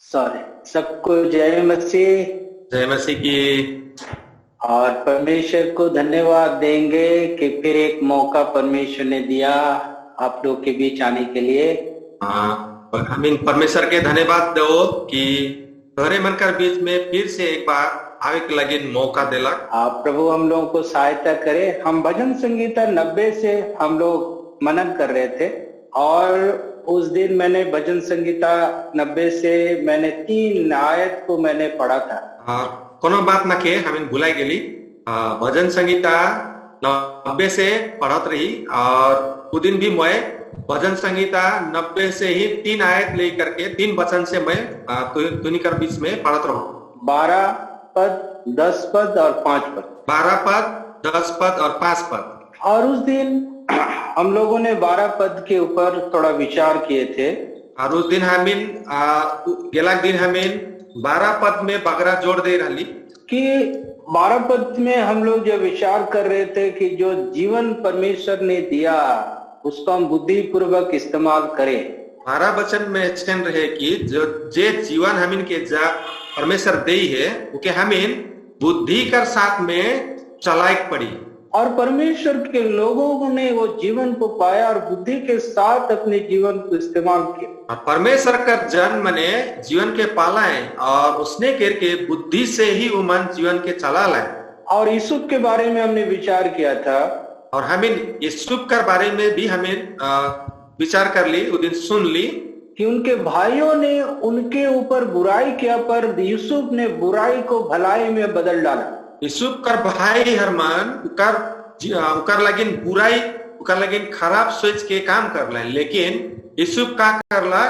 Sorry. सबको जय मसीह। जय मसीह की। और परमेश्वर को धन्यवाद देंगे कि फिर एक मौका परमेश्वर ने दिया आप लोग के बीच आने के लिए। हम इन परमेश्वर के धन्यवाद दो कि तोहरे मनकर बीच में फिर से एक बार आवे के लगे मौका देलक। आप प्रभु हम लोगों को सहायता करे। हम भजन संगीता 90 से हम लोग मनन कर रहे थे और उस दिन मैंने भजन संगीता 90 से मैंने 3 आयत को मैंने पढ़ा था। और कोनो बात न के हमें भुलाई गेली। भजन संगीता 90 से पढ़त रही और उस दिन भी मैं भजन संगीता 90 से ही 3 आयत ले करके 3 वचन से मैं तुनिकर बीच में पढ़त रहूं। 12 पद, 10 पद और 5 पद। 12 पद, 10 पद और 5 पद। और उस दिन हम लोगों ने 12 पद के ऊपर थोड़ा विचार किए थे। और उस दिन हमीन गेला दिन हमीन 12 पद में बगरा जोड़ दे रही कि 12 पद में हम लोग जो विचार कर रहे थे कि जो जीवन परमेश्वर ने दिया उसको हम बुद्धि पूर्वक इस्तेमाल करें। 12 वचन में ऐसा रहे कि जो जे जीवन हमीन के जा परमेश्वर दे है उके हमीन बुद्धि कर साथ में चलाइक पड़ी। और परमेश्वर के लोगों ने वो जीवन को पाया और बुद्धि के साथ अपने जीवन को इस्तेमाल किया। और परमेश्वर का जन्म ने जीवन के पाला है और उसने करके बुद्धि से ही वो मन जीवन के चला लाए। और यूसुफ के बारे में हमने विचार किया था और हमें यूसुफ के बारे में भी हमें विचार कर ली। उस दिन सुन ली कि उनके भाइयों ने उनके ऊपर बुराई किया पर यूसुफ ने बुराई को भलाई में बदल डाला। यूसुफ कर भाई हरमान उकर लगिन बुराई उकर लगिन खराब सोच के काम कर ला, लेकिन यूसुफ का करला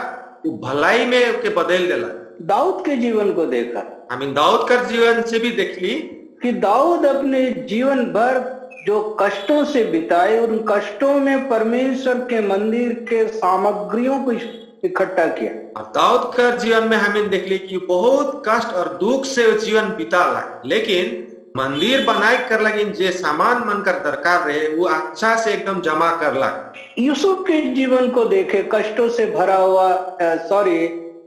भलाई में उके बदल देला। दाऊद के जीवन को देखा। हमें दाऊद कर जीवन से भी देख ली कि दाऊद अपने जीवन भर जो कष्टों से बिताए उन कष्टों में परमेश्वर के मंदिर के सामग्रियों को इकट्ठा किया। और दाऊद का जीवन में हमें देख ली कि बहुत कष्ट और दुख से जीवन बिताला, लेकिन मंदिर बनाए कर लगिन जे सामान मन कर दरकार रहे वो अच्छा से एकदम जमा कर ला। यूसुफ के जीवन को देखे, कष्टों से भरा हुआ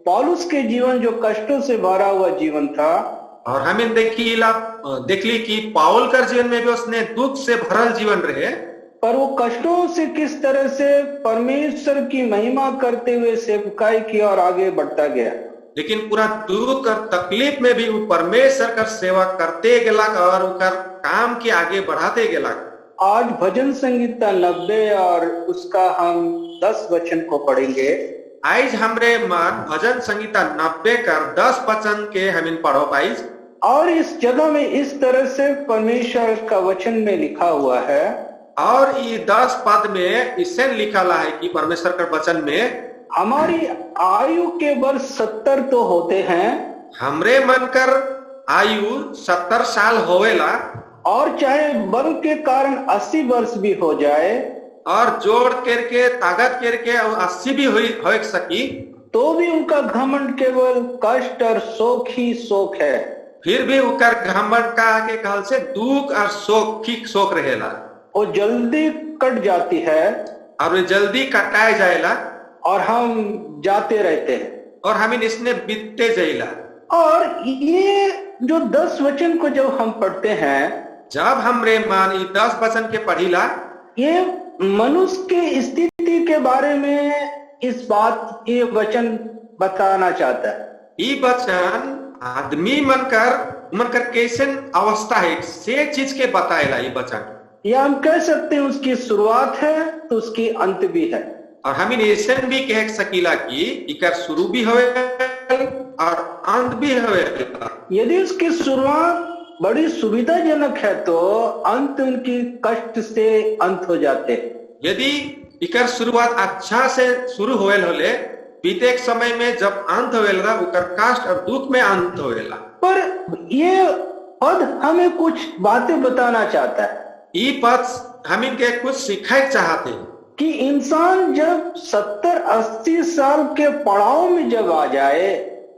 पौलुस के जीवन जो कष्टों से भरा हुआ जीवन था। और हमें देख ली कि पाउल का जीवन में भी उसने दुख से भरल जीवन रहे, पर वो कष्टों से किस तरह से परमेश्वर की महिमा करते हुए सेवकाई की और आगे बढ़ता गया। लेकिन पूरा दुख और तकलीफ में भी वो परमेश्वर का सेवा करते गेला और उकर काम के आगे बढ़ाते गेला। आज भजन संगीता 90 और उसका हम 10 वचन को पढ़ेंगे। आज हमरे मन भजन संगीता 90 कर 10 वचन के हमें पढ़ो पाई। और इस जगह में इस तरह से परमेश्वर का वचन में लिखा हुआ है और ये 10 पद में इससे लिखा है कि परमेश्वर का वचन में हमारी आयु के वर्ष 70 तो होते हैं, हमरे मन कर आयु 70 साल होवेला, और चाहे बल के कारण 80 वर्ष भी हो जाए और जोड़ करके ताकत करके 80 भी हो सकी तो भी उनका घमंड केवल कष्ट और शोक ही शोक है। फिर भी उकर घमंड का आगे कहल से दुख और शोक ही शोक रहेला। वो जल्दी कट जाती है और वे जल्दी कटाए जाएला और हम जाते रहते हैं और हमें इसने बीतते जाएला। और ये जो 10 वचन को जब हम पढ़ते हैं, जब हमरे मान 10 वचन के पढ़ीला, ये मनुष्य के स्थिति के बारे में ये वचन बताना चाहता है। ये वचन आदमी मनकर कैसन अवस्था है से चीज के बताएला। ये वचन या हम कह सकते हैं उसकी शुरुआत है तो उसकी अंत भी है। और हम ऐसा भी कह सकीला कि इकर शुरू भी होवे और अंत भी होवे। यदि उसकी शुरुआत बड़ी सुविधाजनक है तो अंत उनकी कष्ट से अंत हो जाते। यदि इकर शुरुआत अच्छा से शुरू होवेल होले, बीते समय में जब अंत होवेला उकर कष्ट और दुख में अंत होवेला। पर ये पद हमें कुछ बातें बताना चाहता है। ये पद हमें के कुछ सिखाए चाहते हैं कि इंसान जब 70-80 साल के पड़ाव में जब आ जाए,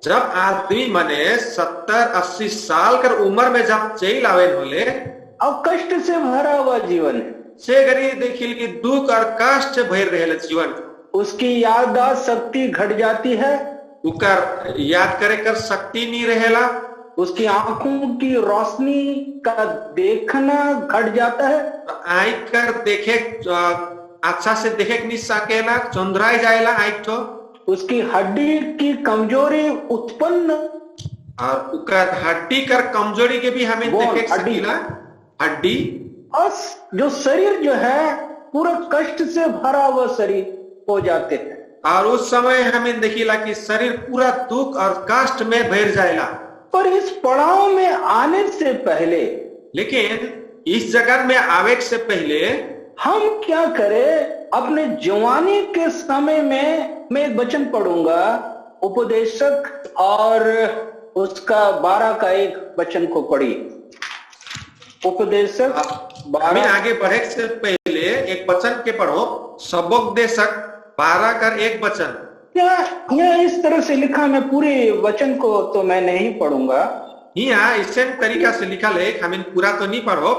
जब आदमी मने 70-80 साल कर उम्र में जब चल आवे होले अब कष्ट से भरा हुआ जीवन है, से गरी देखिल कि दुख और कष्ट से भर रहे जीवन, उसकी याददाश्त शक्ति घट जाती है उकर याद करे कर शक्ति नहीं रहेला, उसकी आंखों की रोशनी का देखना घट जाता है, आई कर देखे अच्छा से देखे नहीं सकेला, चंद्राई जाएला आई तो, उसकी हड्डी की कमजोरी उत्पन्न, और उकर हड्डी कर कमजोरी के भी हमें देखे सकीला, हड्डी, और जो शरीर जो है पूरा कष्ट से भरा हुआ शरीर हो जाते हैं। और उस समय हमें देखिला कि शरीर पूरा दुख और कष्ट में भर जाएगा। पर इस पड़ाव में आने से पहले, लेकिन इस जगह में आवे से पहले हम क्या करें? अपने जवानी के समय में मैं एक वचन पढ़ूंगा, उपदेशक और उसका 12 का एक वचन को पढ़ी। उपदेशक 12। आगे बढ़े से पहले एक वचन के पढ़ो, सबोपदेशक 12 का एक वचन। यह इस तरह से लिखा, मैं पूरे वचन को तो मैं नहीं पढ़ूंगा, यहाँ इस तरीका से लिखा है, हमें पूरा तो नहीं पढ़ो।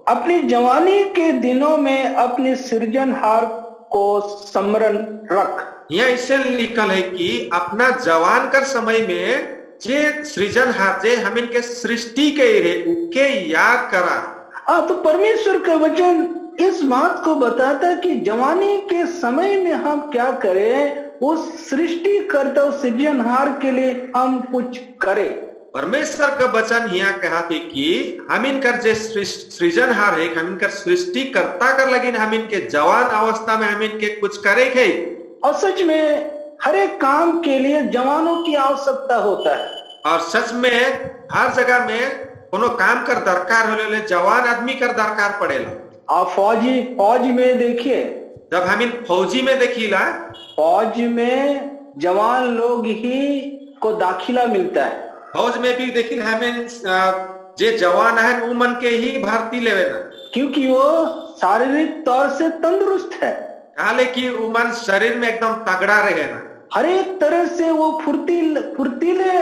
अपनी जवानी के दिनों में अपने सृजनहार को स्मरण रख। यहाँ इससे लिखा है कि अपना जवान कर समय में जे सृजनहार जे हम इनके सृष्टि के उनके याद करा। तो परमेश्वर का वचन इस बात को बताता है कि जवानी के समय में हम क्या करें, उस सृष्टिकर्ता सृजनहार के लिए हम कुछ करें। परमेश्वर का वचन यहाँ कहा थे कि हम इनकर जे सृजनहार है, हम इनकर सृष्टिकर्ता कर लगे, हम इनके जवान अवस्था में हम इनके कुछ करे है। और सच में हर एक काम के लिए जवानों की आवश्यकता होता है, और सच में हर जगह में कोनो काम कर दरकार होले जवान आदमी कर दरकार पड़ेला। आप फौज में देखिए, जब हम इन फौजी में देखिला, फौज में जवान लोग ही को दाखिला मिलता है। फौज में भी देखिए हमें जे जवान है वो मन के ही भर्ती लेवे ना, क्योंकि वो शारीरिक तौर से तंदुरुस्त है, हालांकि वो मन शरीर में एकदम तगड़ा रहे ना, हर एक तरह से वो फुर्तीले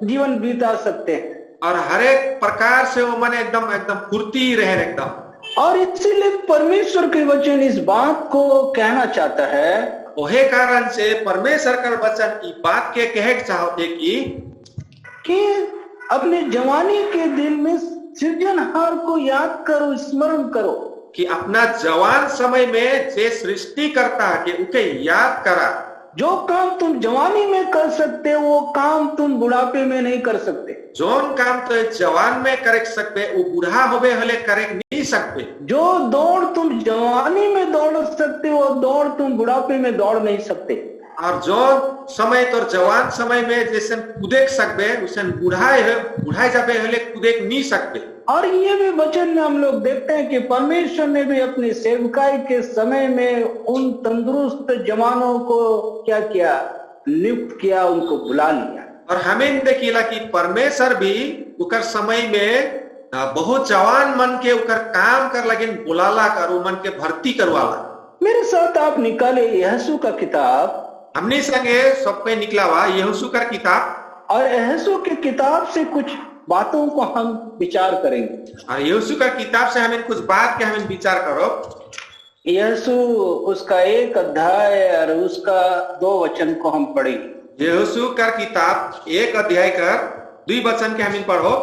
जीवन बिता सकते हैं, और हर एक प्रकार से वो मन एकदम फुर्ती रहे एकदम। और इसीलिए परमेश्वर के वचन इस बात को कहना चाहता है, वही कारण से परमेश्वर का वचन इस बात के कहे चाहते कि अपने जवानी के दिन में सृजनहार को याद करो, स्मरण करो, कि अपना जवान समय में जे सृष्टि करता है कि उसे याद करा। जो काम तुम जवानी में कर सकते हो वो काम तुम बुढ़ापे में नहीं कर सकते। जोन काम तो जवान में कर सकते वो बुढ़ा होवे हले करे नहीं सकते। जो दौड़ तुम जवानी में दौड़ सकते वो दौड़ तुम बुढ़ापे में दौड़ नहीं सकते। और जो समय तो जवान समय में जैसे कूदेक सकते उसे बुढ़ाए जाबे हले कूदेक नहीं सकते। और ये भी वचन में हम लोग देखते हैं कि परमेश्वर ने भी अपनी सेवकाई के समय में उन तंदुरुस्त जवानों को क्या किया, नियुक्त किया, उनको बुला लिया। और हमें देखिला कि परमेश्वर भी उकर समय में बहुत जवान मन के उकर काम कर लगे बुलाला कर मन के भर्ती करवाला। मेरे साथ आप निकाले यहोशू का किताब, हमने संगे सब पे निकला हुआ यहोशू का किताब, और यहोशू की किताब से कुछ बातों को हम विचार करेंगे। और यहोशू का किताब से हमें कुछ बात के हमें विचार करो। यहोशू उसका 1 अध्याय और उसका 2 वचन को हम पढ़ेंगे। यहोशू का किताब 1 अध्याय कर 2 वचन के हमें पढ़ो।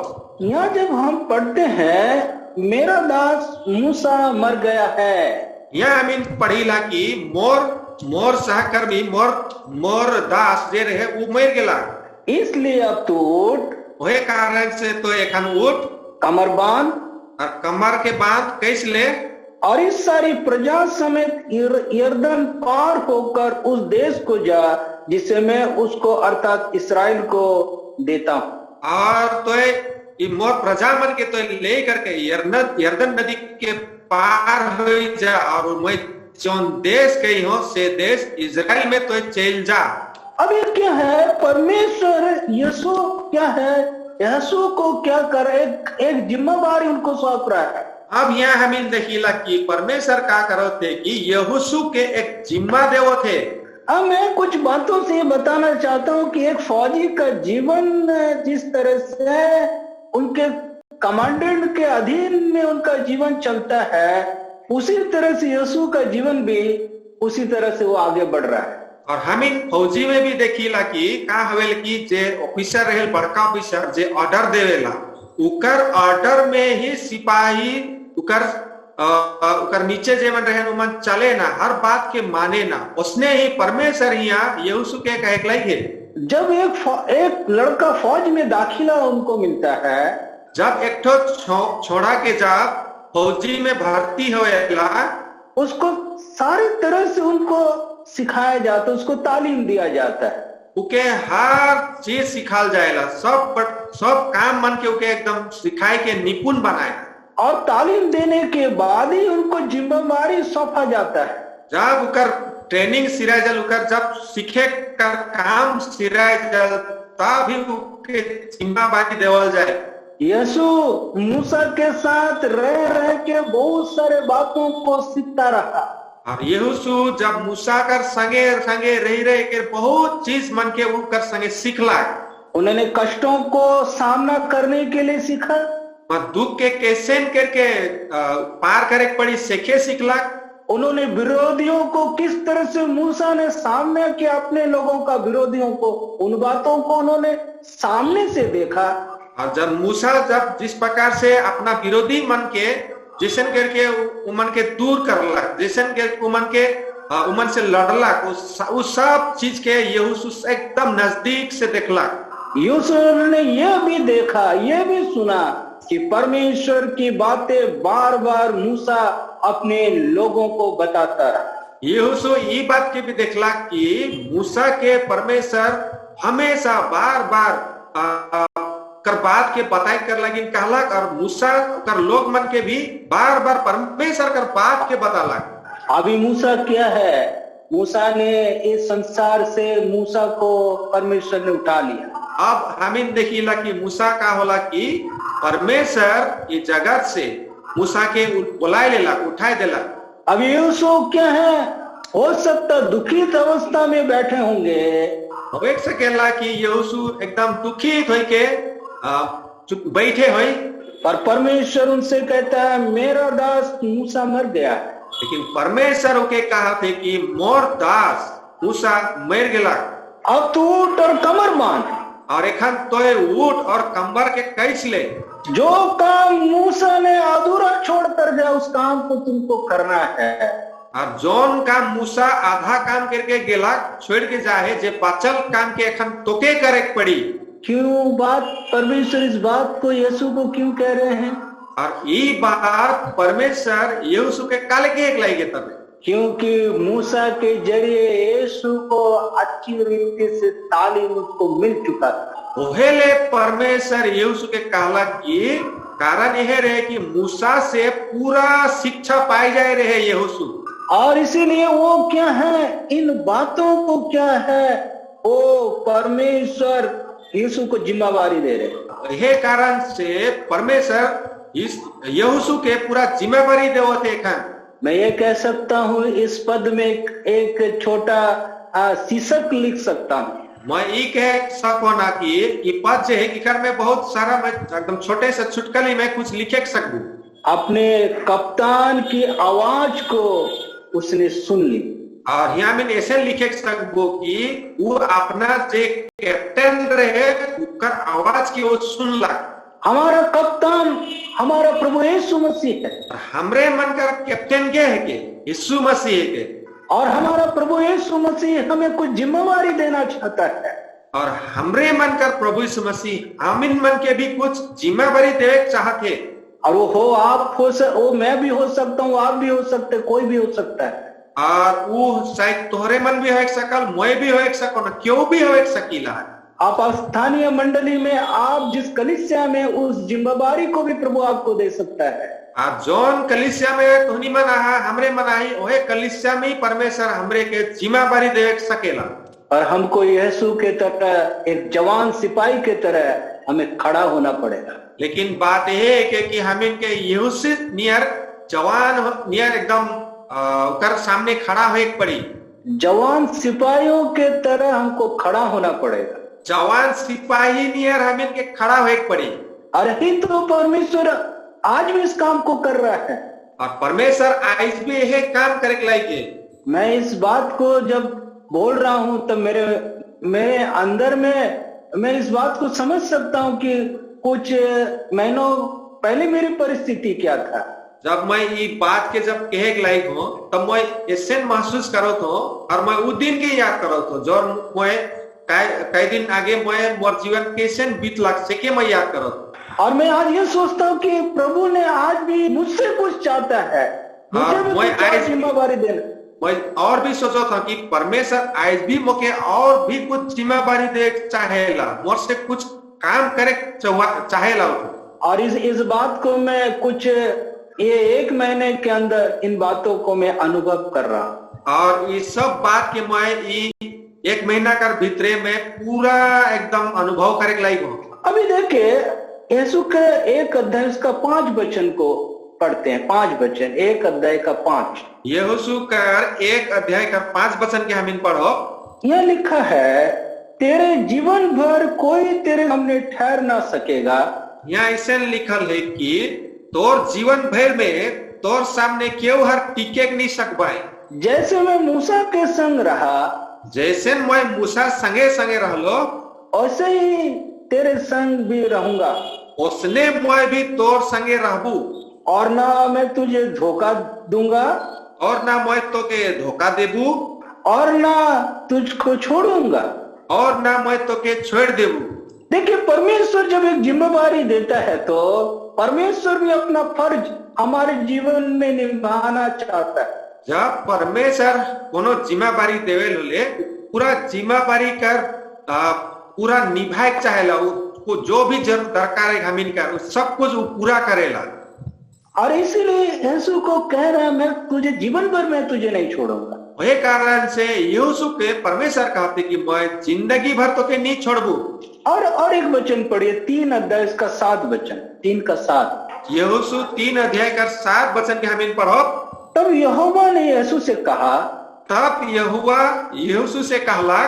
यहाँ जब हम पढ़ते हैं मेरा दास मूसा मर गया है, यहाँ हमें पढ़ीला कि मोर सहकर्मी मोर दास जे रहे वो मर गेला, इसलिए अब तू उठ, वही कारण से तो एखन उठ, कमर बांध, और कमर के बांध कैसे ले, और इस सारी प्रजा समेत यरदन पार होकर उस देश को जा जिसे मैं उसको अर्थात इस्राएल को देता हूँ। और तो मोर प्रजा मन के तो ले करके यरदन नदी के पार हो जा, और मैं जौन देश गई हो से देश इजराइल में तो चल जा। अब ये क्या है, परमेश्वर यीशु क्या है, यीशु को क्या कर एक जिम्मेदारी उनको सौंप रहा है। अब यहाँ हमें देखिला कि परमेश्वर क्या करो थे कि यहोशू के एक जिम्मा देवो थे। अब मैं कुछ बातों से बताना चाहता हूँ कि एक फौजी का जीवन जिस तरह से उनके कमांडेंट के अधीन में उनका जीवन चलता है, उसी तरह से यीशु का जीवन भी उसी तरह से वो आगे बढ़ रहा है। और हम इन फौजी में भी देखिला कि का हवेल कि जे ऑफिसर रहे बड़का ऑफिसर जे ऑर्डर देवेला उकर ऑर्डर में ही सिपाही उकर नीचे जे मन रहे मन चले ना, हर बात के माने ना। उसने ही परमेश्वर यहाँ यहोशू के कहे लगे जब एक लड़का फौज में दाखिला उनको मिलता है, जब एक छोड़ा के जब फौजी में भर्ती होएला उसको सारी तरह से उनको सिखाया जाता है, उसको तालीम दिया जाता है, उके हर चीज सिखाल जाएला, सब काम मन के उके एकदम सिखाए के निपुण बनाए। और तालीम देने के बाद ही उनको जिम्मेदारी सौंपा जाता है। जब उकर ट्रेनिंग सिराय जल उकर जब सीखे कर काम सिराय जल तब ही उके जिम्मेदारी देवल जाए। यीशु मूसा के साथ रह के बहुत सारे बातों को सीखता रहा। और यहोशू जब मूसा कर संगे संगे रह के बहुत चीज मन के वो कर संगे सीखला। उन्होंने कष्टों को सामना करने के लिए सीखा, दुख के कैसे करके पार करे पड़ी सीखे सीखला। उन्होंने विरोधियों को किस तरह से मूसा ने सामना किया, अपने लोगों का विरोधियों को, उन बातों को उन्होंने सामने से देखा। और जब मूसा जब जिस प्रकार से अपना विरोधी मन के जैसन करके उमन के दूर करला, जैसन के उमन से लड़ला, उस सब चीज के यहोशू एकदम नजदीक से देखला। यहोशू ने यह भी देखा, यह भी सुना कि परमेश्वर की बातें बार बार मूसा अपने लोगों को बताता रहा। यहोशू ये बात के भी देखला कि मूसा के परमेश्वर हमेशा बार बार कर बात के बताए कर लगी कहला, और मूसा कर लोग मन के भी बार बार परमेश्वर कर बात के बताला। अभी मूसा क्या है, मूसा ने इस संसार से मूसा को परमेश्वर ने उठा लिया। अब हमें देखिला कि मूसा का होला कि परमेश्वर ये जगत से मूसा के बुलाए लेला, उठाए देला। अब यहोशू क्या है, हो सकता दुखित अवस्था में बैठे होंगे, हो सकेला कि यहोशू एकदम दुखित होई के बैठे हुए, पर परमेश्वर उनसे कहता है मेरा दास मूसा मर गया। लेकिन परमेश्वर के कहा थे कि मोर दास मूसा मर गया, अब तू उठ और कमर बांध, और एखन तो उठ और कंबर के कैस ले। जो काम मूसा ने अधूरा छोड़ कर गया उस काम को तुमको करना है। और जोन काम मूसा आधा काम करके गेला छोड़ के जाए, जे बचल काम के एखन तोके करे पड़ी। क्यों बात परमेश्वर इस बात को यीशु को क्यों कह रहे हैं? और ये बात परमेश्वर यीशु के काल के एक लाएंगे तब, क्योंकि मूसा के जरिए यीशु को अच्छी रीति से तालीम उसको मिल चुका था। ओहेले परमेश्वर यीशु के कहला कि कारण यह रहे कि मूसा से पूरा शिक्षा पाई जाए रहे यीशु, और इसीलिए वो क्या है, इन बातों को क्या है, वो परमेश्वर यीशु को जिम्मेवारी दे रहे। यह कारण से परमेश्वर यीशु के पूरा जिम्मेवारी देवते खान। मैं ये कह सकता हूँ इस पद में एक छोटा शीर्षक लिख सकता हूँ। मैं ये कह सको ना कि ये पद जो है कि में बहुत सारा मैं एकदम छोटे से छुटकली में कुछ लिखे सकूं। अपने कप्तान की आवाज को उसने सुन ली, और यहाँ में ऐसे लिखे सकूं कि वो अपना जो कैप्टन रहे उसका आवाज की वो सुन ला। हमारा कप्तान हमारा प्रभु यीशु मसीह है, हमरे मन का कैप्टन क्या है के यीशु मसीह है के, और हमारा प्रभु यीशु मसीह हमें कुछ जिम्मेवारी देना चाहता है। और हमरे मन का प्रभु यीशु मसीह हम इन मन के भी कुछ जिम्मेवारी देवे चाहते, और वो हो आप हो मैं भी हो सकता हूँ, आप भी हो सकते, कोई भी हो सकता है। और वो शायद तोहरे मन भी हो एक सकल, मैं भी हो एक सको ना, क्यों भी हो एक सकीला। आप स्थानीय मंडली में आप जिस कलीसिया में उस जिम्मेवारी को भी प्रभु आपको दे सकता है। आप जोन कलीसिया में तोहनी मना हमरे मनाही ओहे कलीसिया में ही परमेश्वर हमरे के जिम्मेवारी दे सकेला। और हमको यीशु के तरह एक जवान सिपाही के तरह हमें खड़ा होना पड़ेगा। लेकिन बात यह है कि हम इनके यीशु नियर जवान नियर एकदम कर सामने खड़ा हो एक पड़ी, जवान सिपाहियों के तरह हमको खड़ा होना पड़ेगा। जवान सिपाही नियर हम इनके खड़ा हो एक पड़ी। अरे तो परमेश्वर आज भी इस काम को कर रहा है, और परमेश्वर आज भी यह काम करे लायक। मैं इस बात को जब बोल रहा हूं तब मेरे मेरे अंदर में मैं इस बात को समझ सकता हूं कि कुछ महीनों पहले मेरी परिस्थिति क्या था। जब मैं ये बात के जब कहे के लायक हूँ तब मैं ऐसे महसूस करो तो और मैं उस दिन के याद करो तो जो मैं कई दिन आगे मैं मोर जीवन कैसे बीत लग सके मैं याद करो। और मैं आज ये सोचता हूँ कि प्रभु ने आज भी मुझसे कुछ चाहता है, मुझे भी कुछ आज जिम्मेवारी देना। मैं और भी सोचा था कि परमेश्वर आज भी मुझे और भी कुछ जिम्मेवारी दे चाहेला, मोर से कुछ काम करे चाहेला। और इस बात को मैं कुछ ये 1 महीने के अंदर इन बातों को मैं अनुभव कर रहा हूँ। और ये सब बात के मैं 1 महीना कर भीतरे में पूरा एकदम अनुभव करे के लायक हूँ। अभी देखिए यीशु के 1 अध्याय उसका 5 वचन को पढ़ते हैं। 5 वचन, 1 अध्याय का 5। यहोशू कर 1 अध्याय का 5 वचन के हम पढ़ो। यह लिखा है, तेरे जीवन भर कोई तेरे सामने ठहर ना सकेगा। यहाँ ऐसे लिखल है कि तोर जीवन भर में तोर सामने क्यों हर टिके नहीं सकबाए। जैसे मैं मूसा के संग रहा, जैसे मैं मूसा संगे संगे रहलो, वैसे ही तेरे संग भी रहूंगा। उसने मैं भी तोर संगे रहबू। और ना मैं तुझे धोखा दूंगा, और ना मैं तो के धोखा देबू, और ना तुझको छोड़ूंगा, और ना मैं तो के छोड़ देबू। देखिए परमेश्वर जब एक जिम्मेवारी देता है तो परमेश्वर भी अपना फर्ज हमारे जीवन में निभाना चाहता है। जब परमेश्वर कोनो जिम्मेवारी देवे लोले पूरा जिम्मेवारी कर पूरा निभाए चाहेला, उसको जो भी जरूरत दरकार है हमीन का सब कुछ वो पूरा करेला। और इसीलिए यीशु को कह रहा है, मैं तुझे जीवन भर मैं तुझे नहीं छोड़ूंगा। वही कारण से यीशु के परमेश्वर कहते कि मैं जिंदगी भर तो के नहीं छोड़बू। और एक वचन पढ़िए 3 अध्याय का 7 वचन, 3 का 7। यहोशू 3 अध्याय का 7 वचन के हम पढ़ो। तब यहोवा ने यीशु से कहा, तब यहोवा यहोशू से कहला,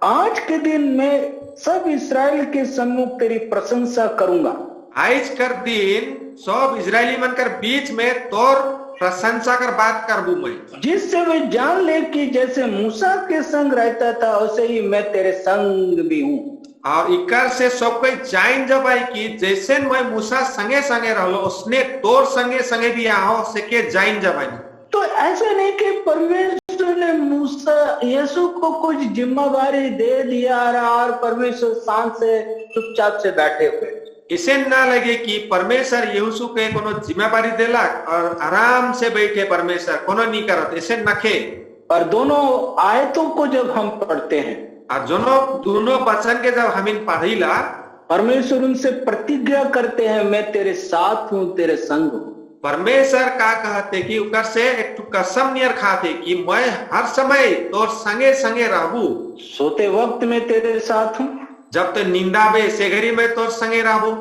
आज के दिन में सब इसराइल के सम्मुख तेरी प्रशंसा करूंगा। आज कर दिन सब इजरायली मन कर बीच में तोर प्रशंसा कर बात करबू मैं, जिससे वे जान ले कि जैसे मूसा के संग रहता था वैसे ही मैं तेरे संग भी हूँ। और इकर से सब कोई जान जब आई कि जैसे मैं मूसा संगे संगे रहलो उसने तोर संगे संगे भी आओ सके जान जब आई। तो ऐसा नहीं कि परमेश्वर ने मूसा यीशु को कुछ जिम्मेवारी दे दिया और परमेश्वर शांत से चुपचाप से बैठे हुए। इसे ना लगे कि परमेश्वर यीशु के कोनो जिम्मेवारी देला और आराम से बैठे परमेश्वर कोनो नहीं करत, इसे नखे। पर दोनों आयतों को जब हम पढ़ते हैं और दोनों वचन के जब हम पढ़ीला, परमेश्वर उनसे प्रतिज्ञा करते हैं, मैं तेरे साथ हूँ, तेरे संग हूँ। परमेश्वर का कहते कि उकर से एक कसम नियर खाते कि मैं हर समय तोर संगे संगे रहबू। सोते वक्त में तेरे साथ हूँ, जब तो निंदा बे से घड़ी में तोर संगे रहबू,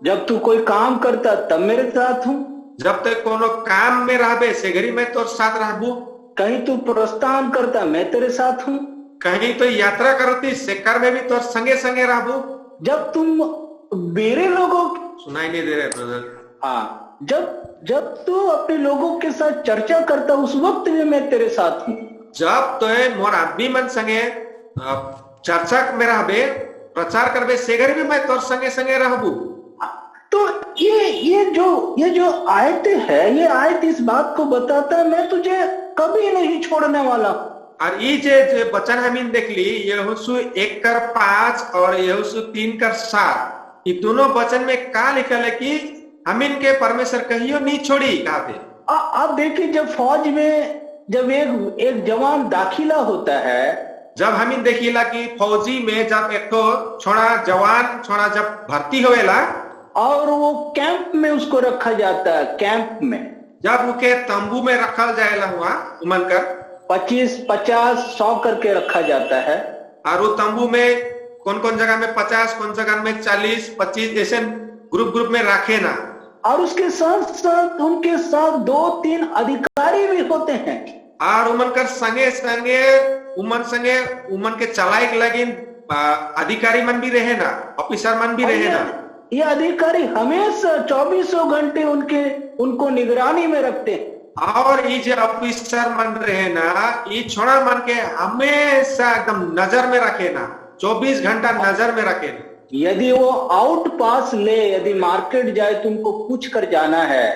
जब तू कोई काम करता तब मेरे साथ हूँ, जब तक कोनो काम में रहबे से घड़ी में तोर साथ रहबू, कहीं तू प्रस्थान करता मैं तेरे साथ हूँ, कहीं तो यात्रा करती शेखर में भी तोर संगे संगे रहबू, जब तुम मेरे लोगों सुनाई नहीं दे रहे ब्रदर। हाँ, जब तू अपने लोगों के साथ चर्चा करता उस वक्त भी मैं तेरे साथ हूँ, जब तो मोर आदमी मन संगे चर्चा में रहबे प्रचार करबे सेगर भी मैं तोर संगे संगे रहबू। तो ये जो आयत है, ये आयत इस बात को बताता है मैं तुझे कभी नहीं छोड़ने वाला। और ये जे वचन हम देख ली यहोशू 1:5 और यहोशू 3:7, ये दोनों वचन में क्या लिखल है कि हम इनके परमेश्वर कहियो नहीं छोड़ी कहते। आप देखिए जब फौज में जब एक जवान दाखिला होता है, जब हम देखिला कि फौजी में जब एक तो जवान जब भर्ती होएला और वो कैंप में उसको रखा जाता है, कैंप में जब उके तंबू में रखा जाएला हुआ उमन कर 25, 50, 100 करके रखा जाता है। और वो तंबू में कौन कौन जगह में 50, कौन जगह में 40, 25 ऐसे ग्रुप में रखे ना। और उसके साथ साथ उनके साथ 2-3 अधिकारी भी होते हैं और उमन कर संगे संगे उमन के चलाए लगे अधिकारी मन भी रहे ना, ऑफिसर मन भी रहे ना। ये अधिकारी हमेशा 24 घंटे उनको निगरानी में रखते हैं। और ये जो ऑफिसर मन रहे ना, ये छोड़ा मन के हमेशा एकदम नजर में रखे ना, 24 घंटा नजर में रखे ना। यदि वो आउट पास ले, यदि मार्केट जाए तुमको पूछ कर जाना है,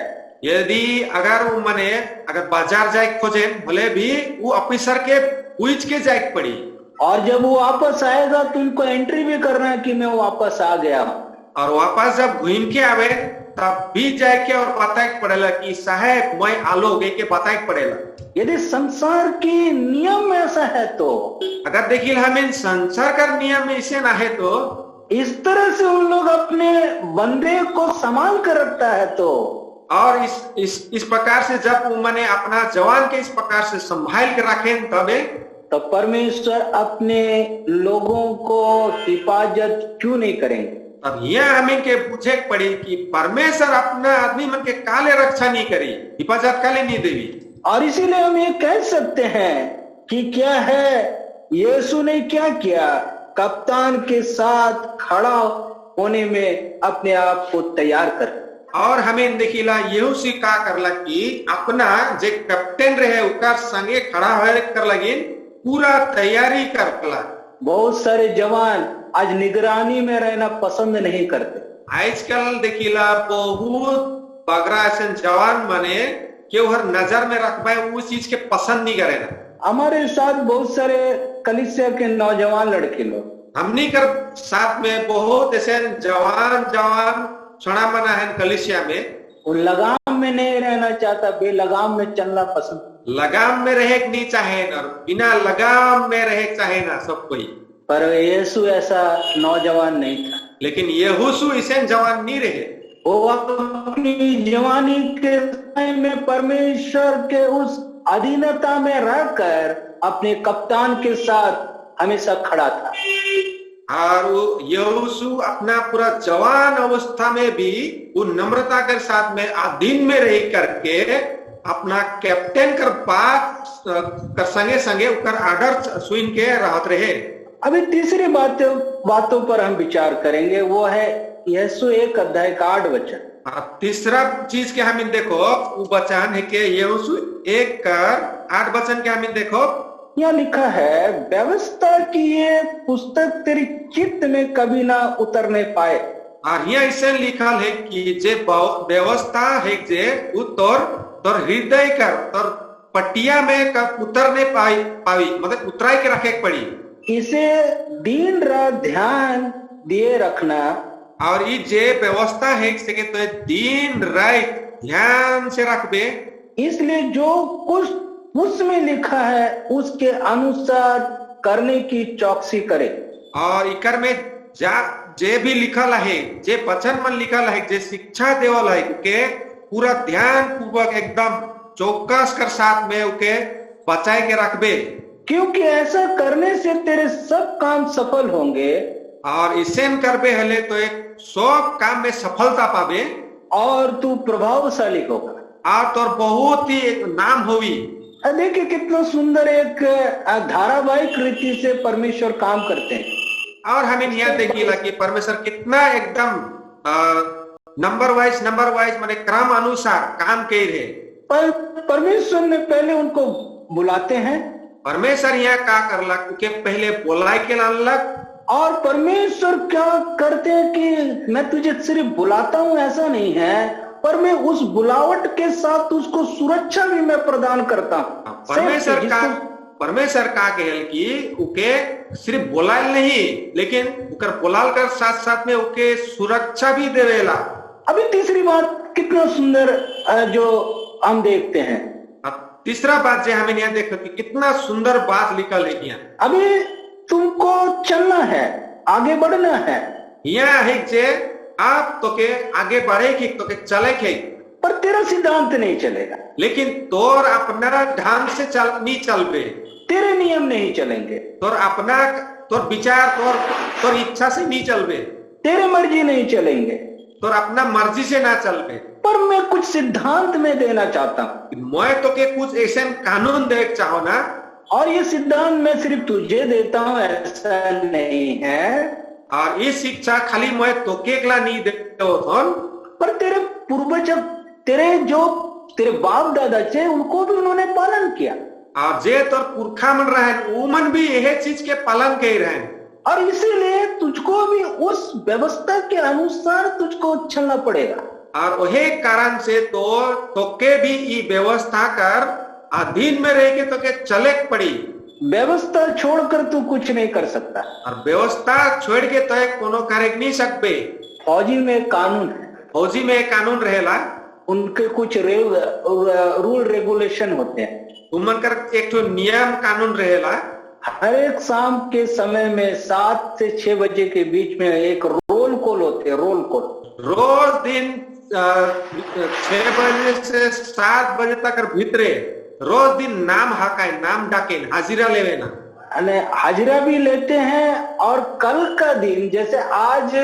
यदि अगर वो मने अगर बाजार जाए खोजे भले भी वो ऑफिसर के पूछ के जाए पड़ी, और जब वो वापस आएगा तुमको एंट्री भी करना है कि मैं वापस आ गया हूं। और वापस जब घूम के आवे तब भी जाके और बताए पड़ेला कि साहब मैं आलो गए के बताए पड़ेला। यदि संसार की नियम ऐसा है तो, अगर देखिए हमें संसार का नियम ऐसे ना है तो, इस तरह से उन लोग अपने बंदे को संभाल कर रखता है तो, और इस प्रकार से जब उन्होंने अपना जवान के इस प्रकार से संभाल के रखे तबे तो परमेश्वर अपने लोगों को हिफाजत क्यों नहीं करेंगे? अब यह हमें के पूछे पड़ी कि परमेश्वर अपना आदमी मन के काले रक्षा नहीं करी, हिफाजत काले नहीं देवी। और इसीलिए हम ये कह सकते हैं कि क्या है, यीशु ने क्या किया, कप्तान के साथ खड़ा होने में अपने आप को तैयार कर। और हमें देखिला यीशु का करला कि अपना जे कैप्टन रहे उकर संगे खड़ा होए कर लगी पूरा तैयारी करला। बहुत सारे जवान आज निगरानी में रहना पसंद नहीं करते। आजकल देखिला बहुत बगरा ऐसे जवान माने के हर नजर में रखबे उस चीज के पसंद नहीं करे ना। हमारे साथ बहुत सारे कलीसिया के नौजवान लड़के लोग, हमनी कर साथ में बहुत ऐसे जवान छोड़ा मना है कलीसिया में, वो लगाम में नहीं रहना चाहता, बेलगाम में चलना पसंद। लगाम में रहे नहीं चाहे ना, बिना लगाम में रहे चाहे ना सब कोई। पर यीशु ऐसा नौजवान नहीं था। लेकिन यीशु ऐसे जवान नहीं रहे। वो अपनी जवानी के समय में परमेश्वर के उस अधीनता में रहकर अपने कप्तान के साथ हमेशा खड़ा था। और यीशु अपना पूरा जवान अवस्था में भी वो नम्रता के साथ में अधीन में रह करके अपना कैप्टन कर बात कर संगे संगे उकर आर्डर सुन के रहत रहे। अभी तीसरी बातों पर हम विचार करेंगे, वो है यीशु 1 अध्याय का 8 वचन। तीसरा चीज के हम देखो वो वचन है कि यीशु 1 कर 8 वचन के हम देखो, यहाँ लिखा है, व्यवस्था की ये पुस्तक तेरी चित्त में कभी ना उतरने पाए। और यहाँ ऐसे लिखा है कि जे व्यवस्था है जे तोर हृदय कर तोर पटिया में कब उतरने पावी मतलब उतराई के रखे पड़ी। इसे दिन रात ध्यान दिए रखना। और ये जे व्यवस्था है तो दिन रात ध्यान से रखबे, इसलिए जो कुछ उसमें लिखा है उसके अनुसार करने की चौकसी करे। और इकर में जे भी लिखल है, जे वचन मन लिखल है, जे शिक्षा देवल है के पूरा ध्यान पूर्वक एकदम चौकस कर साथ में उके बचाए के रखबे, क्योंकि ऐसा करने से तेरे सब काम सफल होंगे। और इसे करबे हले तो एक सब काम में सफलता पावे और तू प्रभावशाली होगा और तोर बहुत ही एक नाम होवी। देखिए कितना सुंदर एक धारावाहिक रीति से परमेश्वर काम करते हैं। और हमें यह देखिए कि परमेश्वर कितना एकदम नंबर वाइज माने क्रम अनुसार काम कर रहे। पर परमेश्वर ने पहले उनको बुलाते हैं। परमेश्वर यहाँ का करला क्योंकि पहले बुलाए के लानलक। और परमेश्वर क्या करते हैं कि मैं तुझे सिर्फ बुलाता हूं ऐसा नहीं है, पर मैं उस बुलावट के साथ उसको सुरक्षा भी मैं प्रदान करता हूं। परमेश्वर का कहल की उके सिर्फ बुलाल नहीं लेकिन उकर बुलाल कर साथ साथ में उके सुरक्षा भी देवेला। अभी तीसरी बात कितना सुंदर जो हम देखते हैं। तीसरा बात जो हमें यहाँ देखो कि कितना सुंदर बात लिखल है यहाँ। अभी तुमको चलना है, आगे बढ़ना है। यहाँ है जे आप तो के आगे बढ़े की तो के चले के, पर तेरा सिद्धांत नहीं चलेगा। लेकिन तोर अपना ढंग से नहीं चलबे, तेरे नियम नहीं चलेंगे। तोर विचार तोर इच्छा से नहीं चलबे, तेरे मर्जी नहीं चलेंगे, तोर अपना मर्जी से ना चलबे। पर मैं कुछ सिद्धांत में देना चाहता हूँ। मैं तो के कुछ ऐसे कानून देख चाहो ना, और ये सिद्धांत मैं सिर्फ तुझे देता हूँ ऐसा नहीं है, और ये शिक्षा खाली मैं तो केकला नहीं देता हूँ, पर तेरे पूर्वज तेरे जो तेरे बाप दादा चे उनको भी उन्होंने पालन किया, और जे तोर पुरखा मन रहे उमन भी यह चीज के पालन कर रहे हैं, और इसीलिए तुझको भी उस व्यवस्था के अनुसार तुझको चलना पड़ेगा। और वही कारण से तोके भी ये व्यवस्था कर अधीन में रह के तोके चले पड़ी। व्यवस्था छोड़कर तू कुछ नहीं कर सकता, और व्यवस्था छोड़ के तो कोनो कार्य नहीं सकते। फौजी में कानून है, फौजी में कानून रहेला, उनके कुछ रूल रेगुलेशन होते हैं, उमन कर एक तो नियम कानून रहेला। हर एक शाम के समय में 7 से 6 बजे के बीच में एक रोल कॉल होते हैं, रोल कॉल। रोज दिन 6 बजे से 7 बजे तक भीतरे रोज दिन नाम हाकाय, नाम डाके, हाजिरा लेवे ना, हाजिरा भी लेते हैं। और कल का दिन, जैसे आज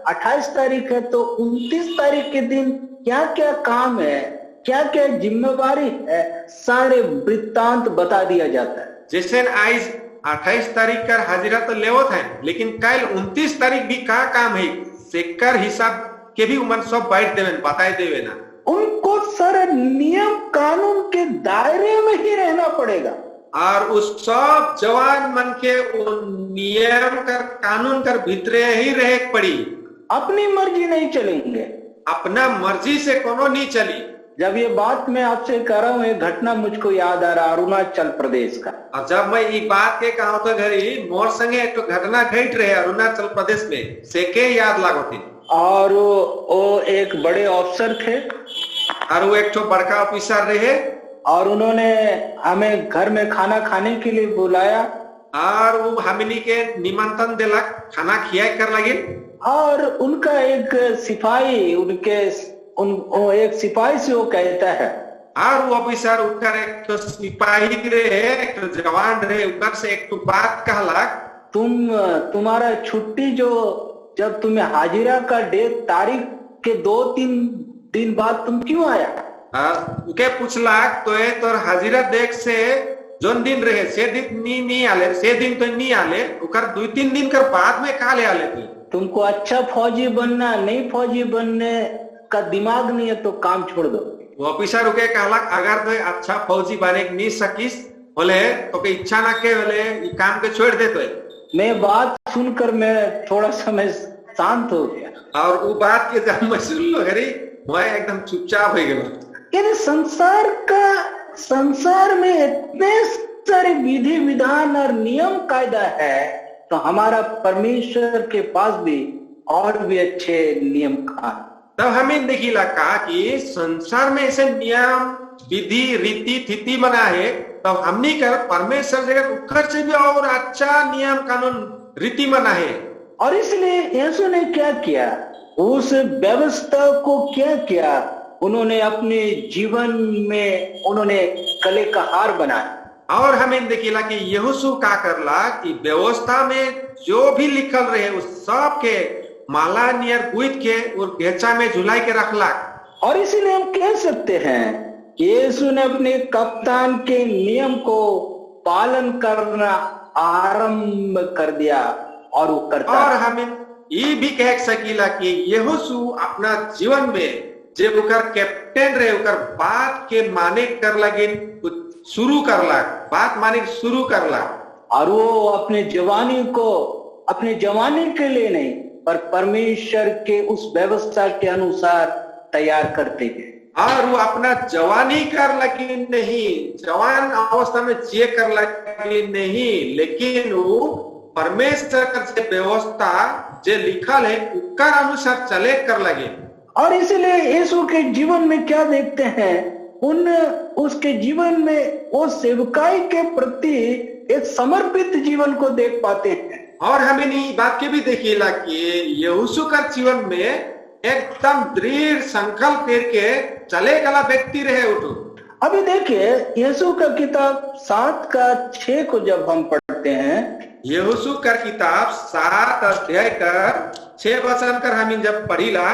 28 तारीख है, तो 29 तारीख के दिन क्या क्या काम है, क्या क्या जिम्मेवारी है, सारे वृत्तांत बता दिया जाता है। जैसे आज 28 तारीख का हाजिरा तो लेवत है, लेकिन कल 29 तारीख भी का काम है सेकर हिसाब के भी उमन सब बैठ देवे, बताए देवे ना। उनको सारे नियम कानून के दायरे में ही रहना पड़ेगा, और उस सब जवान मन के नियम कर कानून कर भीतरे ही रहे पड़ी। अपनी मर्जी नहीं चलेंगे, अपना मर्जी से कोनो नहीं चली। जब ये बात मैं आपसे कर रहा हूँ, ये घटना मुझको याद आ रहा अरुणाचल प्रदेश का। और जब मैं ये बात के कहा तो घरी मोर संगे एक तो घटना घट रहे अरुणाचल प्रदेश में, से के याद लागोती। और वो एक बड़े अफसर थे, और वो एक तो बड़का ऑफिसर रहे, और उन्होंने हमें घर में खाना खाने के लिए बुलाया, और वो हमनी के निमंत्रण दिलक, खाना खिया कर लगे। और उनका एक सिपाही एक सिपाही से वो कहता है, और वो ऑफिसर उठकर एक तो सिपाही रहे, एक तो जवान रहे, उधर से एक तो बात कहलक, तुम्हारा छुट्टी जो जब तुम्हें हाजिरा का डेट तारीख के 2-3 दिन बाद तुम क्यों आया? उके पूछलाक तो ये तोर हाजिरा देख से जोन दिन रहे से दिन नहीं आले, से दिन तो नहीं आले, उकर 2-3 दिन कर बाद में काले आले थे। तुमको अच्छा फौजी बनना, नहीं फौजी बनने का दिमाग नहीं है तो काम छोड़ दो। वो ऑफिसर उके कहलक, अगर तो अच्छा फौजी बने नहीं सकिस बोले तो के इच्छा ना के बोले ये काम के छोड़ दे। तो मैं बात सुनकर मैं थोड़ा समय शांत हो गया, और वो बात के जब मैं सुन लो घरी मैं एकदम चुपचाप हो गया। यानी संसार में इतने सारे विधि विधान और नियम कायदा है, तो हमारा परमेश्वर के पास भी और भी अच्छे नियम कायदा। तब हमें देखी लगा कि संसार में ऐसे नियम विधि रीति तिथि बना है, तब हमने कर परमेश्वर जगह उकर से भी और अच्छा नियम कानून रीति बना है। और इसलिए यीशु ने क्या किया, उस व्यवस्था को क्या किया, उन्होंने अपने जीवन में उन्होंने कले का हार बनाया। और हमें देखिला कि यीशु का करला कि व्यवस्था में जो भी लिखल रहे उस सब के माला नियर गुद के और घेचा में झुलाई के रखला। और इसीलिए हम कह सकते हैं कि यीशु ने अपने कप्तान के नियम को पालन करना आरंभ कर दिया और वो करता। और हमें ये भी कह सकीला कि यीशु अपना जीवन में जब उकर कैप्टन रहे उकर बात के माने कर लगे शुरू करला, बात माने शुरू करला। और वो अपने जवानी के लिए नहीं पर परमेश्वर के उस व्यवस्था के अनुसार तैयार करते हैं। और वो अपना जवानी कर लगे नहीं, जवान अवस्था में जिये कर लगे नहीं, लेकिन वो परमेश्वर के व्यवस्था जो लिखल है उसका अनुसार चले कर लगे। और इसलिए यीशु के जीवन में क्या देखते हैं, उसके जीवन में वो सेवकाई के प्रति एक समर्पित जीवन को देख पाते हैं। और हमें ये बात के भी देखिएला कि यीशु का जीवन में एकदम दृढ़ संकल्प करके चले गला व्यक्ति रहे उठो। अभी देखिए यीशु का किताब 7:6 को जब हम पढ़ते हैं, यीशु का किताब 7 अध्याय कर 6 वचन कर हम जब पढ़ीला,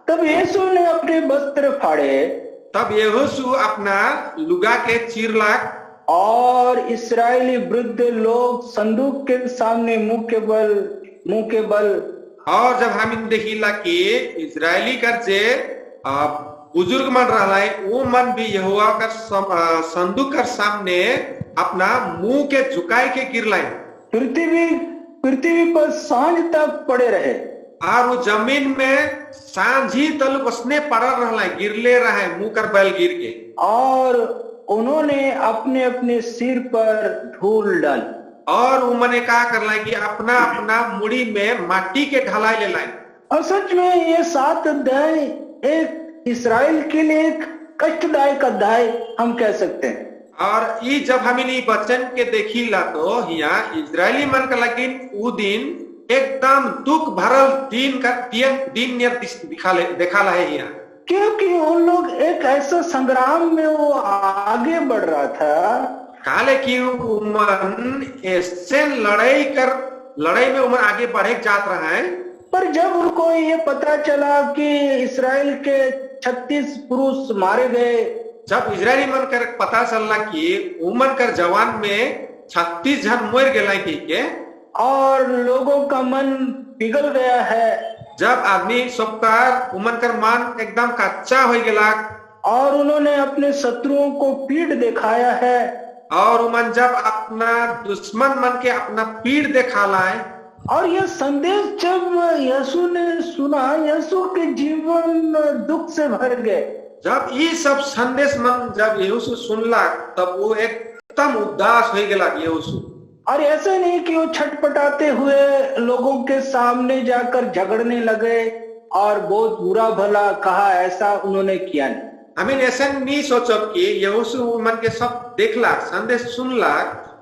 तब यीशु ने अपने वस्त्र फाड़े, तब यीशु अपना लुगा के चीरलाक, और इस्राएली वृद्ध लोग संदूक के सामने मुंह के बल। और जब हम देखिला कि इस्राएली कर जे बुजुर्ग मन रहा है वो मन भी यहोवा कर संदूक कर सामने अपना मुंह के झुकाए के गिर लाए। पृथ्वी पर सांझ तक पड़े रहे और वो जमीन में सांझी तल बसने पड़ा रहा है, गिरले रहा है मुंह कर बैल गिर के। और उन्होंने अपने अपने सिर पर धूल डाली और उन्होंने क्या कर ला कि अपना अपना मुड़ी में माटी के ढलाई ले लाए। और सच में ये 7 अध्याय एक इस्राएल के लिए एक कष्टदायक अध्याय हम कह सकते हैं। और ये जब हम इन वचन के देखी ला तो यहाँ इजरायली मन का लेकिन वो दिन एकदम दुख भरल दिन का दिन देखा ला है यहाँ, क्योंकि उन लोग एक ऐसा संग्राम में वो आगे बढ़ रहा था काले की उमन ऐसे लड़ाई में उमन आगे बढ़े जात रहा है। पर जब उनको ये पता चला कि इस्राएल के 36 पुरुष मारे गए, जब इजरायली मन कर पता चलना कि उमन कर जवान में 36 जन मर गए के और लोगों का मन पिघल गया है, जब आदमी सबकार उमन कर मन एकदम कच्चा हो गया और उन्होंने अपने शत्रुओं को पीठ दिखाया है, और उमन जब अपना दुश्मन मन के अपना पीठ दिखा लाए, और यह संदेश जब यीशु ने सुना, यीशु के जीवन दुख से भर गए। जब ये सब संदेश मन जब यीशु सुनला तब वो एकदम उदास हो गया यीशु। और ऐसे नहीं कि वो छटपटाते हुए लोगों के सामने जाकर झगड़ने लगे और बहुत बुरा भला कहा, ऐसा उन्होंने किया नहीं। हमें ऐसा नहीं सोचो कि यीशु मन के सब देखला संदेश सुनला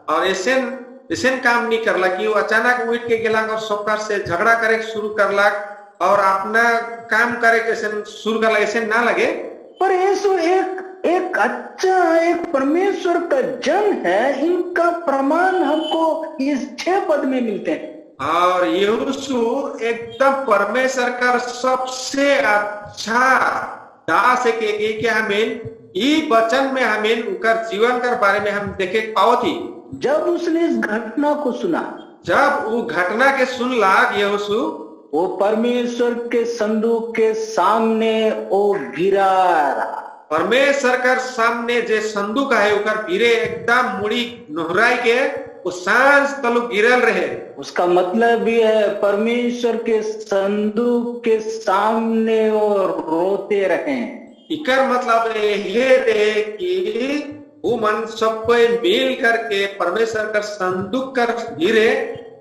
और ऐसे काम नहीं करला कि वो अचानक उठ के गेला और सबकार से झगड़ा करे शुरू करला और अपना काम करे कैसे शुरू करला, ऐसे ना लगे। पर यीशु एक अच्छा एक परमेश्वर का जन है, इनका प्रमाण हमको इस 6 पद में मिलते हैं। और यीशु एकदम परमेश्वर का सबसे अच्छा दास है कि हमें ये वचन में हमें उनका जीवन के बारे में हम देखे पाओ थी। जब उसने इस घटना को सुना, जब वो घटना के सुनला यीशु वो परमेश्वर के संदूक के सामने वो गिरा रहा। परमेश्वर का सामने जे संदूक है उकर गिरे एकदम मुड़ी नहराई के वो सांझ तलु गिरल रहे। उसका मतलब ये है परमेश्वर के संदूक के सामने वो रोते रहे। इकर मतलब ये रहे कि वो मन सब कोई मिल करके परमेश्वर का संदूक कर गिरे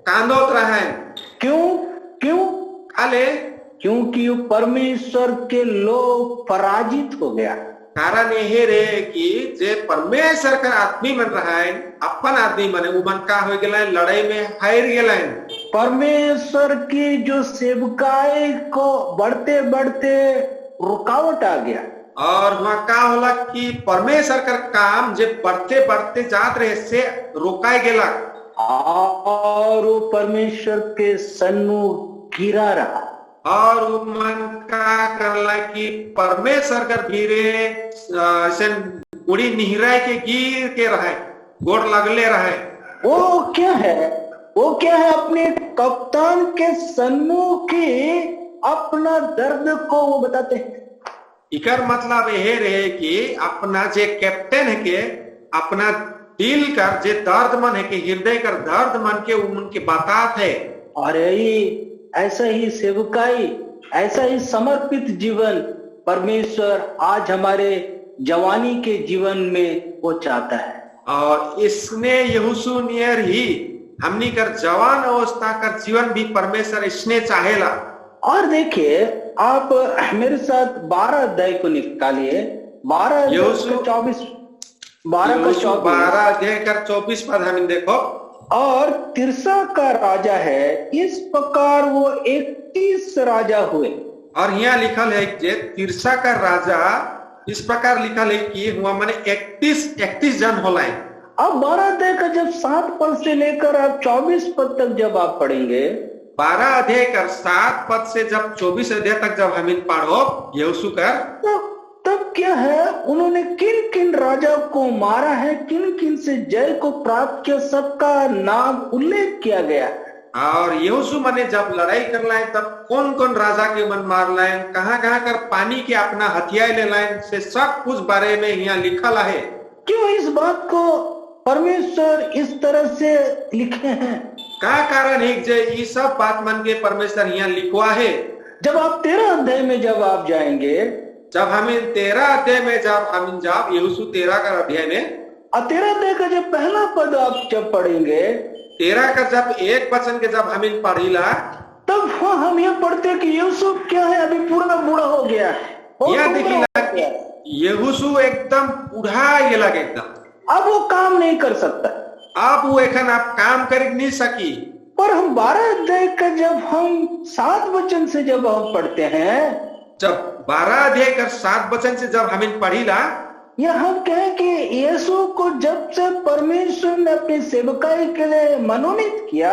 कांदोत रहा है। क्यों काले क्योंकि वो परमेश्वर के लोग पराजित हो गया। कारण ये रहे कि जे परमेश्वर का आदमी मन रहा है अपन आदमी मन वो मन का हो गया लड़ाई में हार गया। परमेश्वर की जो सेवकाई को बढ़ते बढ़ते रुकावट आ गया और वहाँ का होला कि परमेश्वर का काम जे बढ़ते बढ़ते जात रहे से रोकाए गेला और वो परमेश्वर के सन्मुख गिरा रहा। और वो मन का करला कि परमेश्वर का भीरे से उड़ी निहराए के गिर के रहे, गोड़ लगले रहे। वो क्या है अपने कप्तान के सन्मुख ही अपना दर्द को वो बताते हैं। इकर मतलब ये रहे कि अपना जे कैप्टन है के अपना दिल कर जे दर्द मन है के हृदय कर दर्द मन के उनके बातात है। और ऐसा ही सेवकाई, ऐसा ही समर्पित जीवन परमेश्वर आज हमारे जवानी के जीवन में वो चाहता है। और इसने यीशु नियर ही हमनी कर जवान अवस्था का जीवन भी परमेश्वर इसने चाहेला। और देखिए आप मेरे साथ 12 अध्याय को निकालिए, 12 अध्याय कर 24 पद हम देखो। और तिरसा का राजा है, इस प्रकार वो 31 राजा हुए। और यहाँ लिखल है कि तिरसा का राजा इस प्रकार लिखल है कि हुआ माने 31 जन होला। अब 12 अध्याय का जब 7 पद से लेकर आप 24 पद तक जब आप पढ़ेंगे, 12 अध्याय कर 7 पद से जब 24 अध्याय तक जब हम पढ़ो यीशु कर तब क्या है, उन्होंने किन किन राजा को मारा है, किन किन से जय को प्राप्त किया, सबका नाम उल्लेख किया गया। और यहोशू मने जब लड़ाई कर लाए तब कौन कौन राजा के मन मार लाए, कहाँ कहाँ कर पानी के अपना हथियार ले लाए, से सब कुछ बारे में यहाँ लिखल है। क्यों इस बात को परमेश्वर इस तरह से लिखे हैं? का कारण है जे ये सब बात मन के परमेश्वर यहाँ लिखवा है। जब आप 13 अध्याय में जब आप जाएंगे, जब हम 13 अध्याय में जब यहोशू 13 का अध्याय में 13 अध्याय का जब पहला पद आप जब पढ़ेंगे, 13 का जब एक वचन के जब हम पढ़ीला, तब हम ये पढ़ते कि यहोशू क्या है, अभी पूरा बूढ़ा हो गया है। यह देखिए यहोशू एकदम बूढ़ा ये लगे, एकदम अब वो काम नहीं कर सकता, अब वो एखन आप काम कर नहीं सकी। पर हम 12 अध्याय का जब हम 7 वचन से जब हम पढ़ते हैं, जब 12 अध्याय का 7 वचन से जब हम पढ़ीला, या हम कहें कि यीशु को जब से परमेश्वर ने अपनी सेवकाई के लिए मनोनीत किया,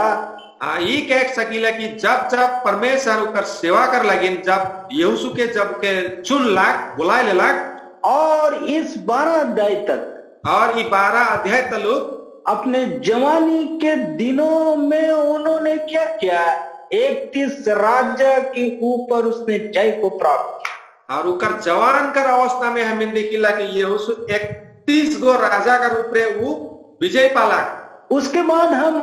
ये कह सकीला कि जब जब परमेश्वर कर सेवा कर लगे, जब यहोशू के जब के चुन लाख बुलाए ले लाख, और इस 12 अध्याय तक, और ये 12 अध्याय तक अपने जवानी के दिनों में उन्होंने क्या किया, 31 राज्य के ऊपर उसने जय को प्राप्त किया। और उकर जवान कर अवस्था में हमें देखिला कि यहोशू 31 गो राजा का रूप रे वो विजय पाला। उसके बाद हम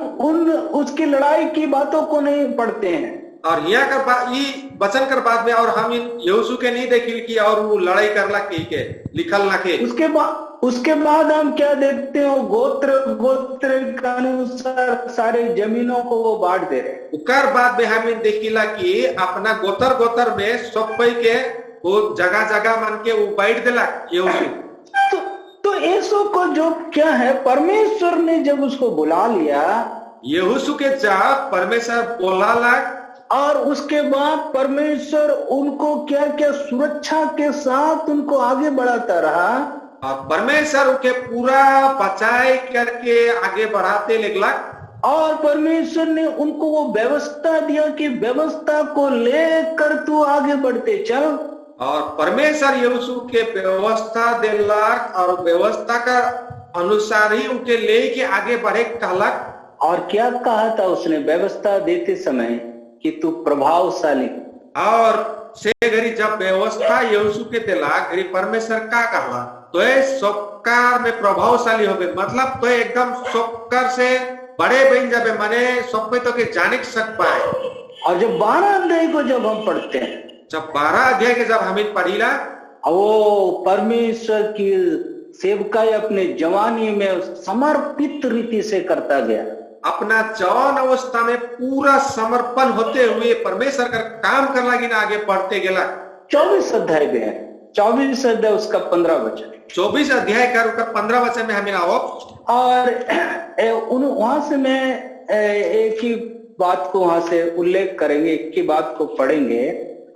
उसकी लड़ाई की बातों को नहीं पढ़ते हैं, और यहाँ कर ये वचन कर बाद में और हम यहोशू के नहीं देखिल कि और वो लड़ाई करला के लिखल ना के। उसके बाद हम क्या देखते हो, गोत्र गोत्र के अनुसार सारे जमीनों को वो बांट दे रहे। उकर बाद में हमें देखिला कि अपना गोतर गोतर में सब के वो जगह जगह मन के वो बांट देला यहोशू। तो यीशु को जो क्या है, परमेश्वर ने जब उसको बुला लिया, यहोशू के जब परमेश्वर बुला ला, और उसके बाद परमेश्वर उनको क्या क्या सुरक्षा के साथ उनको आगे बढ़ाता रहा, और परमेश्वर उनके पूरा बचाए करके आगे बढ़ाते निकला, और परमेश्वर ने उनको वो व्यवस्था दिया कि व्यवस्था को लेकर तू आगे बढ़ते चल। और परमेश्वर यहोशू के व्यवस्था देला, और व्यवस्था का अनुसार ही उनके लेके आगे बढ़े कहलक। और क्या कहा था उसने व्यवस्था देते समय कि तू प्रभावशाली, और से घड़ी जब व्यवस्था यहोशू के देला घड़ी परमेश्वर का कहला, तो सबकार में प्रभावशाली हो गए, मतलब तो एकदम सबकार से बड़े बन जाबे, माने सब पे तो के जाने सक पाए। और जब 12 अध्याय को जब हम पढ़ते हैं, जब 12 अध्याय के जब हमें पढ़ीला, वो परमेश्वर की सेवकाई अपने जवानी में समर्पित रीति से करता गया, अपना जवान अवस्था में पूरा समर्पण होते हुए परमेश्वर का काम कर लगी ना आगे बढ़ते गेला। 24 अध्याय में है, 24 अध्याय उसका 15 वचन, 24 अध्याय का 15 वचन में हमें आओ। और वहां से मैं एक ही बात को वहां से उल्लेख करेंगे, एक ही बात को पढ़ेंगे,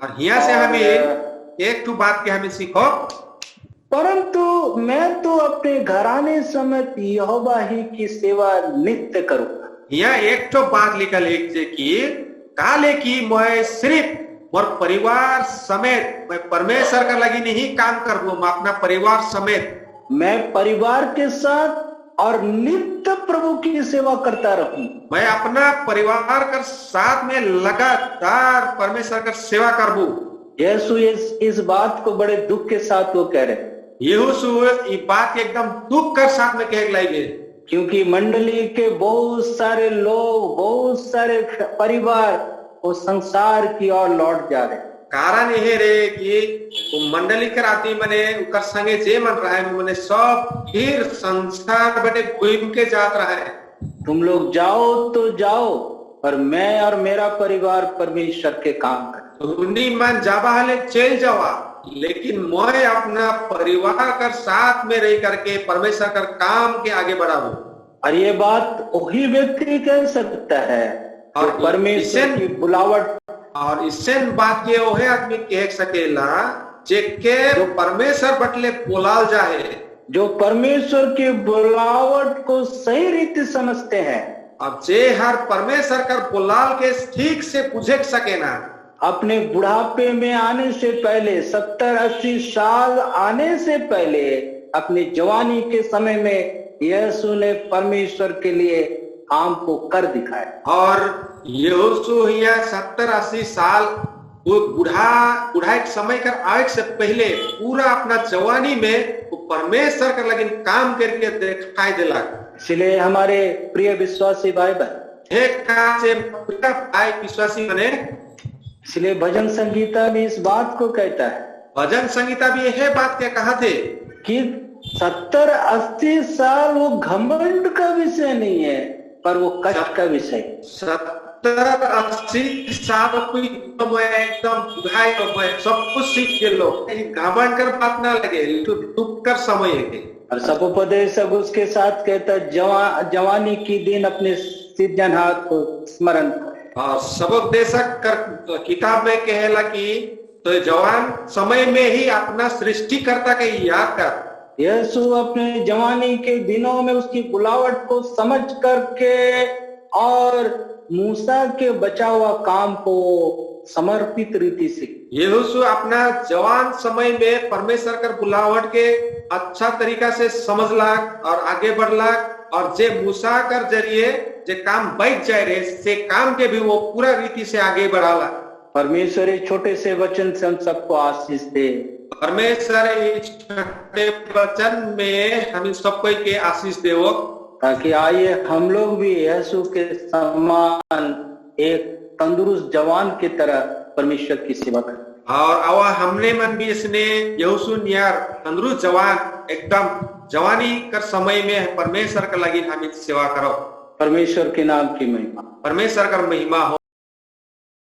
और यहाँ से हमें एक तो बात के हमें सीखो, परंतु मैं तो अपने घराने समेत यहोवा ही की सेवा नित्य करूंगा। यहाँ एक तो बात लिखल है कि काले की मैं सिर्फ और परिवार समेत मैं परमेश्वर का लगी नहीं काम कर लू, मैं अपना परिवार समेत मैं परिवार के साथ और नित्य प्रभु की सेवा करता रहूं। मैं अपना परिवार का साथ में लगातार परमेश्वर का सेवा करबू। यीशु इस बात को बड़े दुख के साथ वो कह रहे, यहोशू ये बात एकदम दुख कर साथ में कह लाइए, क्योंकि मंडली के बहुत सारे लोग, बहुत सारे परिवार वो संसार की ओर लौट जा रहे। कारण यह रे कि मंडली कर आदमी मने उकर संगे जे मन रहा है, मने सब फिर संसार बटे घूम के जात रहा है। तुम लोग जाओ तो जाओ, पर मैं और मेरा परिवार परमेश्वर के काम कर। मन जावा हले चल जावा, लेकिन मैं अपना परिवार कर साथ में रह करके परमेश्वर कर काम के आगे बढ़ाऊं। और ये बात वही व्यक्ति कह सकता है, और परमेश्वर की बुलावट, और इससे बात के ओहे आदमी कह सकेला जे परमेश्वर बटले बुलाल जाए, जो परमेश्वर की बुलावट को सही रीति समझते हैं। अब जे हर परमेश्वर कर बुलाल के ठीक से बुझे सके ना, अपने बुढ़ापे में आने से पहले, 70-80 साल आने से पहले, अपनी जवानी के समय में यीशु ने परमेश्वर के लिए काम को कर दिखाया। और यहोशू हिया 70-80 साल वो बुढ़ा एक समय कर आए से पहले पूरा अपना जवानी में वो परमेश्वर का लेकिन काम करके दिखाई दिला। इसलिए हमारे प्रिय विश्वासी भाई बहन, एक काम से पूरा भाई विश्वासी बने। इसलिए भजन संगीता भी इस बात को कहता है, भजन संगीता भी यह बात क्या कहा थे कि 70-80 साल वो घमंड का विषय नहीं है, पर वो कष्ट का विषय। 70-80 साल कोई एकदम बुढ़ाई सब कुछ सीख के लोग घमंड कर बात ना लगे, दुख कर समय है। और सब उपदेशक उसके साथ कहता, जवानी की दिन अपने सृजनहार को स्मरण करे। और सब उपदेशक कर किताब में कहेला कि तो जवान समय में ही अपना सृष्टिकर्ता के याद कर। यीशु अपने जवानी के दिनों में उसकी बुलावट को समझ करके और मूसा के बचा हुआ काम को समर्पित रीति से, यीशु अपना जवान समय में परमेश्वर कर बुलावट के अच्छा तरीका से समझला और आगे बढ़ला, और जे मूसा कर जरिए जे काम बैठ जाए रहे से काम के भी वो पूरा रीति से आगे बढ़ाला। परमेश्वर इस छोटे से वचन से हम सबको आशीष दे। परमेश्वर इस छोटे वचन में हम सबको के आशीष देवो, ताकि आइए हम लोग भी यीशु के समान एक तंदुरुस्त जवान की तरह परमेश्वर की सेवा करें। और आवा हमने मन भी इसने यहोशू नियार तंदुरुस्त जवान एकदम जवानी कर समय में परमेश्वर का लगी हम सेवा करो। परमेश्वर के नाम की महिमा, परमेश्वर का महिमा हो।